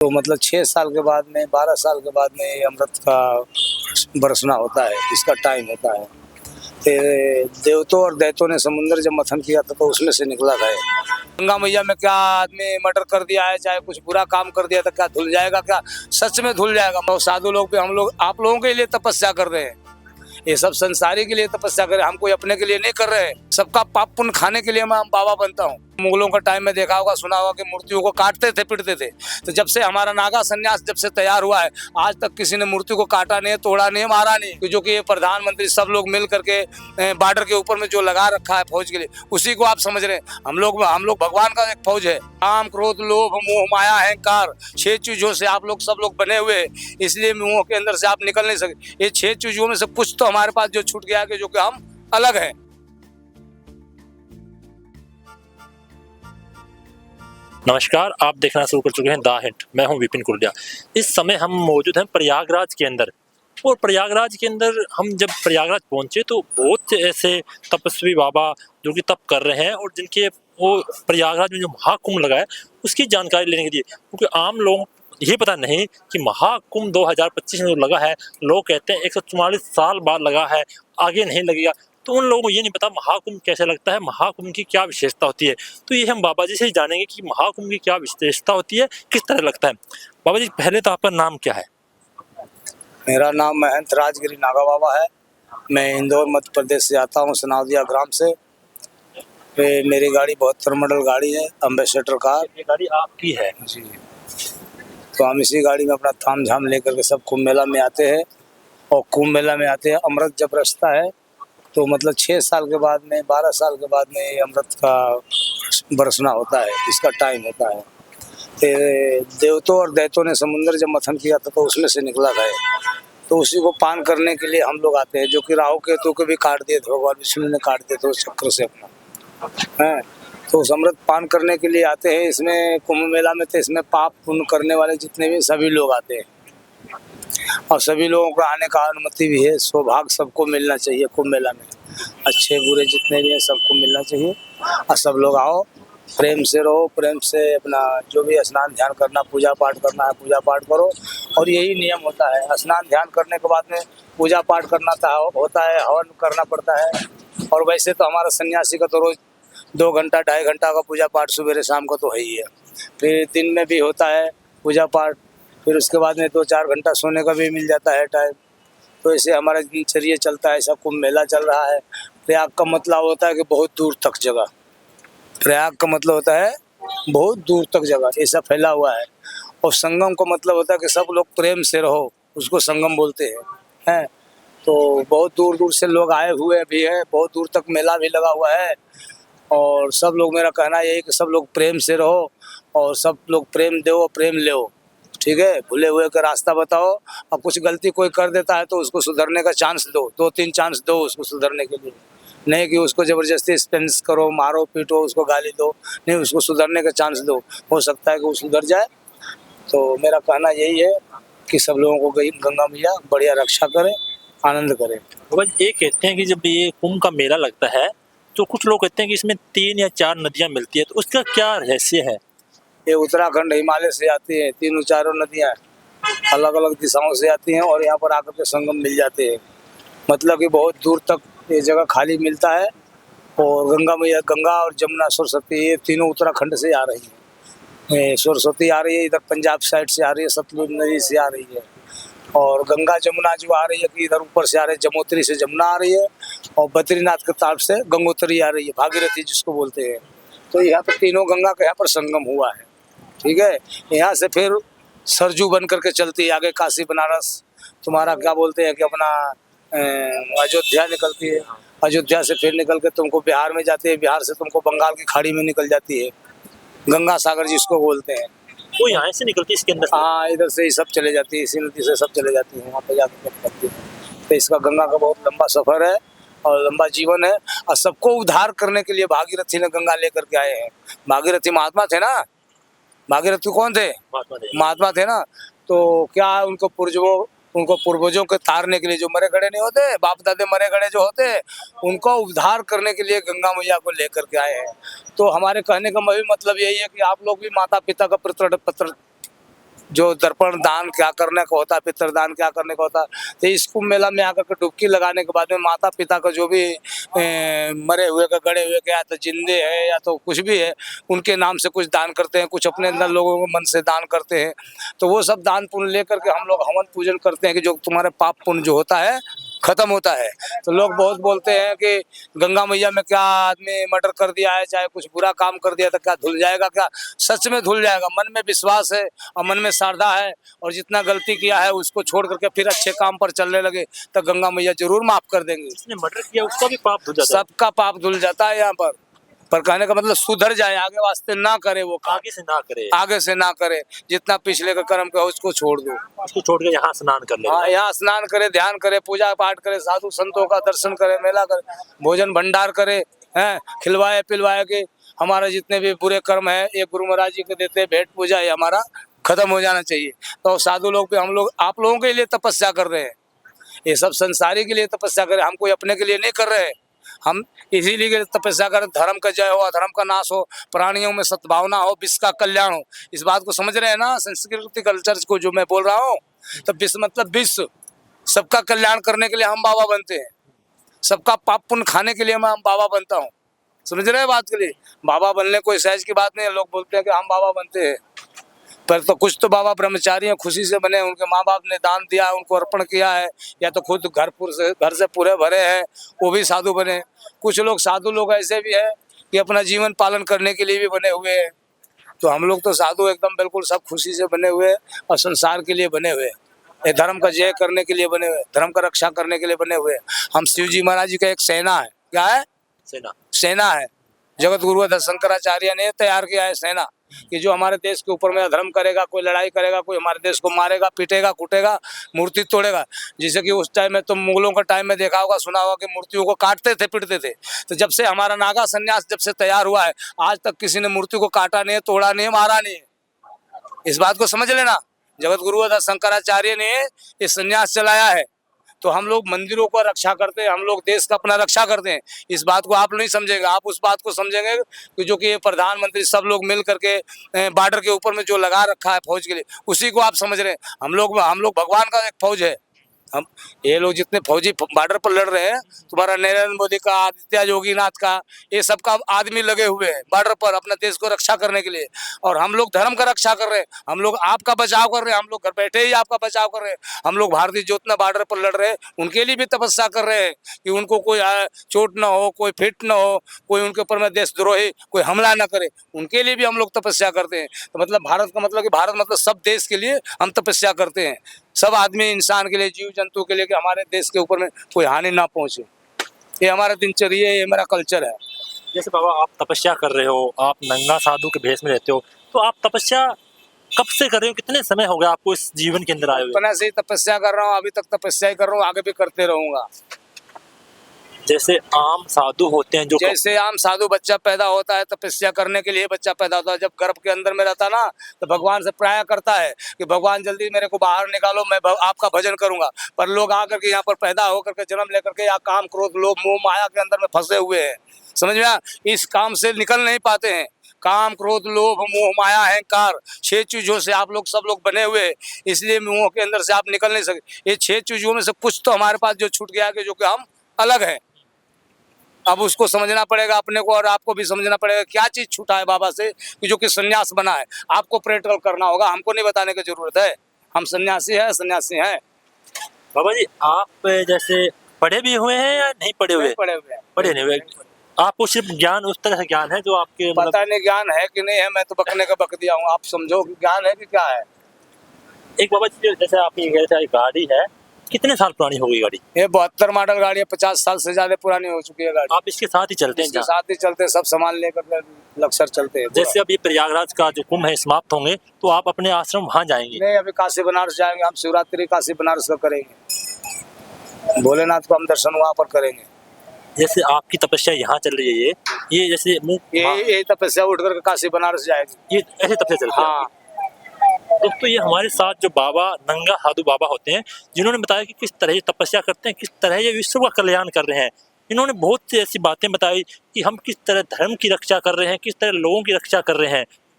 तो मतलब 6 साल के बाद में 12 साल के बाद में ये अमृत का बरसना होता है, इसका टाइम होता है। देवतों और दैत्यों ने समुद्र जब मंथन किया था तो उसमें से निकला था। गंगा मैया में क्या आदमी मर्डर कर दिया है, चाहे कुछ बुरा काम कर दिया तो क्या धुल जाएगा? क्या सच में धुल जाएगा? तो साधु लोग भी हम लोग आप लोगों के लिए तपस्या कर रहे हैं। ये सब संसारी के लिए तपस्या कर रहे हैं, हम कोई अपने के लिए नहीं कर रहे हैं। सबका पाप पुण्य खाने के लिए मैं बाबा बनता हूँ। मुगलों का टाइम में देखा होगा, सुना होगा कि मूर्तियों को काटते थे, पीटते थे। तो जब से हमारा नागा संन्यास जब से तैयार हुआ है, आज तक किसी ने मूर्ति को काटा नहीं, तोड़ा नहीं, मारा नहीं। जो कि ये प्रधानमंत्री सब लोग मिल करके बॉर्डर के ऊपर में जो लगा रखा है फौज के लिए, उसी को आप समझ रहे हैं। हम लोग भगवान का एक फौज है। काम, क्रोध, लोभ, मोह, माया, अहंकार, 6 चीजों से आप लोग सब लोग बने हुए हैं, इसलिए मुंह के अंदर से आप निकल नहीं सकते। ये 6 चीजों में से कुछ तो हमारे पास जो छूट गया कि जो कि हम अलग हैं। नमस्कार, आप देखना शुरू कर चुके हैं द हिंट। मैं हूं विपिन कुर्डिया। इस समय हम मौजूद हैं प्रयागराज के अंदर। और प्रयागराज के अंदर हम जब प्रयागराज पहुंचे तो बहुत से ऐसे तपस्वी बाबा जो कि तप कर रहे हैं और जिनके वो प्रयागराज में जो महाकुंभ लगा है उसकी जानकारी लेने के लिए, क्योंकि आम लोग ये पता नहीं कि महाकुंभ 2025 में जो लगा है, लोग कहते हैं 144 साल बाद लगा है, आगे नहीं लगेगा। तो उन लोगों को ये नहीं पता महाकुंभ कैसे लगता है, महाकुंभ की क्या विशेषता होती है। तो ये हम बाबा जी से ही जानेंगे कि महाकुंभ की क्या विशेषता होती है, किस तरह लगता है। बाबा जी, पहले तो आपका नाम क्या है? मेरा नाम महंत राजगिरी नागा बाबा है। मैं इंदौर मध्य प्रदेश से आता हूँ, सनावदिया ग्राम से। मेरी गाड़ी 72 मॉडल गाड़ी है, एम्बेसडर कार। ये गाड़ी आपकी है जी। तो हम इसी गाड़ी में अपना ताम झाम लेकर के सब कुंभ मेला में आते हैं। और कुंभ मेला में आते हैं, अमृत जब रचता है तो मतलब 6 साल के बाद में 12 साल के बाद में ये अमृत का बरसना होता है, इसका टाइम होता है। देवतों और दैत्यों ने समुद्र जब मंथन किया था तो उसमें से निकला था। तो उसी को पान करने के लिए हम लोग आते हैं, जो कि राहु केतु को भी काट दिए थे, भगवान विष्णु ने काट दिए थे उस चक्र से अपना है। तो उस अमृत पान करने के लिए आते हैं। इसमें कुंभ मेला में तो इसमें पाप पुण्य करने वाले जितने भी सभी लोग आते हैं, और सभी लोगों को आने का अनुमति भी है। सौभाग्य सबको मिलना चाहिए कुंभ मेला में, अच्छे बुरे जितने भी हैं सबको मिलना चाहिए। और सब लोग आओ, प्रेम से रहो, प्रेम से अपना जो भी स्नान ध्यान करना, पूजा पाठ करना है पूजा पाठ करो। और यही नियम होता है, स्नान ध्यान करने के बाद में पूजा पाठ करना होता है, हवन करना पड़ता है। और वैसे तो हमारा सन्यासी का तो रोज 2 घंटा 2.5 घंटा का पूजा पाठ सुबह शाम को तो है ही है। फिर दिन में भी होता है पूजा पाठ, फिर उसके बाद में 2-4 घंटा सोने का भी मिल जाता है टाइम। तो ऐसे हमारा दिनचर्या चलता है। ऐसा कुंभ मेला चल रहा है। प्रयाग का मतलब होता है कि बहुत दूर तक जगह, प्रयाग का मतलब होता है बहुत दूर तक जगह, ऐसा फैला हुआ है। और संगम का मतलब होता है कि सब लोग प्रेम से रहो, उसको संगम बोलते हैं। तो बहुत दूर दूर से लोग आए हुए भी हैं, बहुत दूर तक मेला भी लगा हुआ है। और सब लोग, मेरा कहना यही कि सब लोग प्रेम से रहो और सब लोग प्रेम दो, प्रेम लो, ठीक है। भूले हुए का रास्ता बताओ। और कुछ गलती कोई कर देता है तो उसको सुधरने का चांस दो, 2-3 चांस दो उसको सुधरने के लिए। नहीं कि उसको ज़बरदस्ती स्पेंस करो, मारो पीटो, उसको गाली दो, नहीं, उसको सुधरने का चांस दो। हो सकता है कि वो सुधर जाए। तो मेरा कहना यही है कि सब लोगों को गंगा मैया बढ़िया रक्षा करे, आनंद करे। बाबा जी, ये कहते हैं कि जब ये कुंभ का मेला लगता है तो कुछ लोग कहते हैं कि इसमें 3 या 4 नदियां मिलती है, तो उसका क्या रहस्य है? ये उत्तराखंड हिमालय से आती हैं, 3-4 नदियाँ अलग अलग दिशाओं से आती हैं और यहाँ पर आकर के संगम मिल जाते हैं। मतलब कि बहुत दूर तक ये जगह खाली मिलता है। और गंगा मैया, गंगा और जमुना, सरस्वती, ये तीनों उत्तराखंड से आ रही हैं। सरस्वती आ रही है इधर पंजाब साइड से आ रही है, सतलुज नदी से आ रही है। और गंगा जमुना जो आ रही है कि इधर ऊपर से आ रही है, जमोत्री से जमुना आ रही है। और बद्रीनाथ के तरफ से गंगोत्री आ रही है, भागीरथी जिसको बोलते हैं। तो यहाँ पर तीनों गंगा का यहाँ पर संगम हुआ है, ठीक है। यहाँ से फिर सरजू बन करके चलती है आगे, काशी बनारस, तुम्हारा क्या बोलते हैं कि अपना अयोध्या निकलती है। अयोध्या से फिर निकल के तुमको बिहार में जाती है, बिहार से तुमको बंगाल की खाड़ी में निकल जाती है, गंगा सागर जिसको बोलते हैं। वो यहाँ से निकलती है इसके अंदर से? हाँ, इधर से ही सब चले जाती है, इसी नदी से सब चले जाती है, वहाँ पे जाकर निकलती है। तो इसका गंगा का बहुत लंबा सफर है और लंबा जीवन है। और सबको उद्धार करने के लिए भागीरथी ने गंगा लेकर के आए हैं। भागीरथी महात्मा थे ना, भागीरथी कौन थे? महात्मा थे ना। तो क्या उनको पूर्वजों के तारने के लिए, जो मरे गड़े नहीं होते, बाप दादे मरे गड़े जो होते, उनको उद्धार करने के लिए गंगा मैया को लेकर के आए हैं। तो हमारे कहने का मतलब यही है कि आप लोग भी माता पिता का जो दर्पण दान क्या करने का होता है, पितरदान क्या करने का होता है। तो इस कुंभ मेला में आकर के डुबकी लगाने के बाद में माता पिता का जो भी मरे हुए का, गड़े हुए का, या तो जिंदे है या तो कुछ भी है, उनके नाम से कुछ दान करते हैं, कुछ अपने अंदर लोगों को मन से दान करते हैं। तो वो सब दान पुण्य लेकर के हम लोग हवन पूजन करते हैं कि जो तुम्हारे पाप पुण्य जो होता है खत्म होता है। तो लोग बहुत बोलते हैं कि गंगा मैया में क्या आदमी मर्डर कर दिया है, चाहे कुछ बुरा काम कर दिया तो क्या धुल जाएगा? क्या सच में धुल जाएगा? मन में विश्वास है और मन में श्रद्धा है और जितना गलती किया है उसको छोड़ करके फिर अच्छे काम पर चलने लगे तो गंगा मैया जरूर माफ कर देंगी। जिसने मर्डर किया उसका भी पाप धुल जाता है। सबका पाप धुल जाता है यहाँ पर कहने का मतलब सुधर जाए, आगे वास्ते ना करे वो काम, आगे से ना करे, आगे से ना करे। जितना पिछले का कर्म का उसको छोड़ दो, उसको छोड़ के यहाँ स्नान कर ले। हाँ, यहाँ स्नान करे, ध्यान करे, पूजा पाठ करे, साधु संतों का दर्शन करे, मेला करे, भोजन भंडार करे, हैं, खिलवाए पिलवाए के हमारा जितने भी बुरे कर्म है एक गुरु महाराज जी को देते भेंट पूजा, ये हमारा खत्म हो जाना चाहिए। तो साधु लोग भी हम लोग आप लोगों के लिए तपस्या कर रहे हैं, ये सब संसारी के लिए तपस्या कर रहे हैं, हम कोई अपने के लिए नहीं कर रहे हैं। हम इसीलिए तपस्या कर, धर्म का जय हो, अधर्म का नाश हो, प्राणियों में सद्भावना हो, विश्व का कल्याण हो। इस बात को समझ रहे हैं ना? संस्कृति कल्चर को जो मैं बोल रहा हूँ, तो विश्व मतलब विश्व, सबका कल्याण करने के लिए हम बाबा बनते हैं, सबका पाप पुण्य खाने के लिए मैं हम बाबा बनता हूँ। समझ रहे हैं बात के लिए? बाबा बनने कोई सहज की बात नहीं है। लोग बोलते हैं कि हम बाबा बनते हैं, पर तो कुछ तो बाबा ब्रह्मचारी हैं, खुशी से बने, उनके माँ बाप ने दान दिया है, उनको अर्पण किया है, या तो खुद घर से पूरे भरे हैं, वो भी साधु बने। कुछ लोग साधु लोग ऐसे भी हैं कि अपना जीवन पालन करने के लिए भी बने हुए हैं। तो हम लोग तो साधु एकदम बिल्कुल सब खुशी से बने हुए हैं और संसार के लिए बने हुए हैं, ये धर्म का जय करने के लिए बने हुए, धर्म का रक्षा करने के लिए बने हुए। हम शिव जी महाराज जी का एक सेना है। क्या है? सेना है। जगत गुरु शंकराचार्य ने तैयार किया है सेना, कि जो हमारे देश के ऊपर में अधर्म करेगा, कोई लड़ाई करेगा, कोई हमारे देश को मारेगा, पीटेगा, कूटेगा, मूर्ति तोड़ेगा। जैसे कि उस टाइम में तो मुगलों का टाइम में देखा होगा, सुना होगा कि मूर्तियों को काटते थे, पीटते थे। तो जब से हमारा नागा संन्यास जब से तैयार हुआ है, आज तक किसी ने मूर्ति को काटा नहीं है, तोड़ा नहीं है, मारा नहीं है। इस बात को समझ लेना, जगत गुरु शंकराचार्य ने ये संन्यास चलाया है। तो हम लोग मंदिरों को रक्षा करते हैं, हम लोग देश का अपना रक्षा करते हैं। इस बात को आप नहीं समझेंगे, आप उस बात को समझेंगे कि जो कि ये प्रधानमंत्री सब लोग मिल करके बॉर्डर के ऊपर में जो लगा रखा है फौज के लिए, उसी को आप समझ रहे हैं। हम लोग भगवान का एक फौज है। हम ये लोग जितने फौजी बॉर्डर पर लड़ रहे हैं, तुम्हारा नरेंद्र मोदी का, आदित्य योगीनाथ का, ये सब का आदमी लगे हुए हैं बॉर्डर पर अपना देश को रक्षा करने के लिए। और हम लोग धर्म का रक्षा कर रहे हैं, हम लोग आपका बचाव कर रहे हैं, हम लोग घर बैठे ही आपका बचाव कर रहे हैं। हम लोग भारतीय जितना बॉर्डर पर लड़ रहे हैं उनके लिए भी तपस्या कर रहे हैं कि उनको कोई चोट ना हो, कोई फिट ना हो, कोई उनके ऊपर में देशद्रोही कोई हमला ना करे, उनके लिए भी हम लोग तपस्या करते हैं। तो मतलब भारत का मतलब कि भारत मतलब सब देश के लिए हम तपस्या करते हैं, सब आदमी इंसान के लिए, जीव जंतु के लिए, कि हमारे देश के ऊपर में कोई हानि ना पहुंचे। ये हमारा दिनचर्या है, ये मेरा कल्चर है। जैसे बाबा आप तपस्या कर रहे हो, आप नंगा साधु के भेष में रहते हो, तो आप तपस्या कब से कर रहे हो? कितने समय हो गया आपको इस जीवन के अंदर आए हुए? अपने से ही तपस्या कर रहा हूँ, अभी तक तपस्या ही कर रहा हूँ, आगे भी करते रहूंगा। जैसे आम साधु होते हैं, जो जैसे आम साधु बच्चा पैदा होता है तपस्या करने के लिए बच्चा पैदा होता है, जब गर्भ के अंदर में रहता ना तो भगवान से प्रार्थना करता है कि भगवान जल्दी मेरे को बाहर निकालो, मैं आपका भजन करूंगा। पर लोग आकर के यहाँ पर पैदा होकर के जन्म लेकर के या काम क्रोध लोभ मोह माया के अंदर में फंसे हुए हैं, समझ में? इस काम से निकल नहीं पाते हैं। काम क्रोध लोभ मोह माया अहंकार 6 चीजों से आप लोग सब लोग बने हुए हैं, इसलिए मुंह के अंदर से आप निकल नहीं सके। ये 6 चीजों में से कुछ तो हमारे पास जो छूट गया कि जो कि हम अलग है। अब उसको समझना पड़ेगा अपने को, और आपको भी समझना पड़ेगा क्या चीज छूटा है बाबा से कि जो कि सन्यास बना है। आपको प्रैक्टिकल करना होगा, हमको नहीं बताने की जरूरत है। हम सन्यासी हैं। बाबा जी आप जैसे पढ़े भी हुए हैं या नहीं पढ़े हुए? पढ़े हुए हैं। पढ़े नहीं हुए, आपको सिर्फ ज्ञान उस तरह से ज्ञान है जो आपके पता नहीं ज्ञान है कि नहीं है, मैं तो बकने का बक दिया हूँ। आप समझो कि ज्ञान है कि क्या है। एक बाबा जी जैसे आपकी गाड़ी है, कितने साल पुरानी हो गई गाड़ी? ये 72 मॉडल गाड़ी है, 50 साल से ज्यादा पुरानी हो चुकी है गाड़ी। आप इसके साथ ही चलते हैं? इसके साथ ही चलते हैं, सब सामान लेकर लक्सर चलते हैं। जैसे अभी प्रयागराज का जो कुंभ है समाप्त होंगे तो आप अपने आश्रम वहाँ जाएंगे? नहीं, अभी काशी बनारस जाएंगे। हम शिवरात्रि काशी बनारस का करेंगे, भोलेनाथ को हम दर्शन वहाँ पर करेंगे। जैसे आपकी तपस्या यहाँ चल रही है, ये जैसे ये तपस्या उठ कर काशी बनारस जाएगी, ये ऐसे तपस्या चलती है। हाँ। दोस्तों ये हमारे साथ जो बाबा नंगा साधु बाबा होते हैं, जिन्होंने बताया कि किस तरह ये तपस्या करते हैं, किस तरह ये विश्व का कल्याण कर रहे हैं। इन्होंने बहुत सी ऐसी बातें बताई कि हम किस तरह धर्म की रक्षा कर रहे हैं, किस तरह लोगों की रक्षा कर रहे हैं।